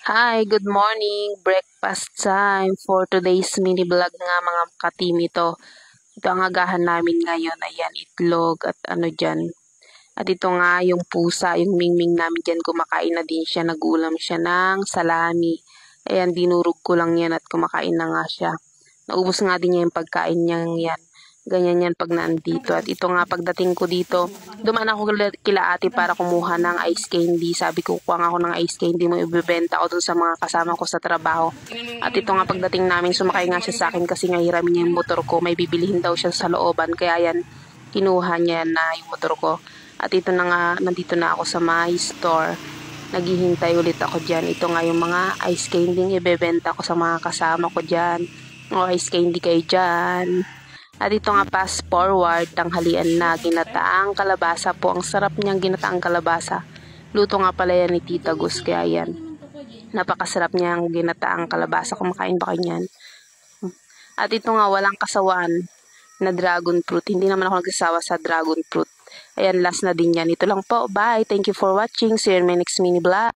Hi, good morning. Breakfast time for today's mini vlog nga mga ka-team ito. Ito ang agahan namin ngayon. Ayan, itlog at ano dyan. At ito nga yung pusa, yung mingming namin dyan. Kumakain na din siya. Nagulam siya ng salami. Ayan, dinurog ko lang yan at kumakain na nga siya. Naubos nga din niya yung pagkain niyang yan. Ganyan yan pag naandito. At ito nga pagdating ko dito, dumaan ako kila ate para kumuha ng ice candy. Sabi ko, kuha nga ako ng ice candy mo, ibibenta ko dun sa mga kasama ko sa trabaho. At ito nga pagdating namin, sumakay nga siya sa akin kasi nga hiramin niya yung motor ko. May bibilihin daw siya sa looban. Kaya yan, kinuha niya na yung motor ko. At ito na nga, nandito na ako sa my store. Naghihintay ulit ako dyan. Ito nga yung mga ice candy ibebenta ko sa mga kasama ko dyan. O ice candy kayo dyan. At ito nga fast forward, tanghalian na, ginataang kalabasa po. Ang sarap niyang ginataang kalabasa. Luto nga pala yan ni Tita Gus, kaya yan. Napakasarap niyang ginataang kalabasa. Kumakain ba kayo niyan? At ito nga walang kasawaan na dragon fruit. Hindi naman ako nagsasawa sa dragon fruit. Ayan, last na din yan. Ito lang po. Bye. Thank you for watching. See you in my next mini vlog.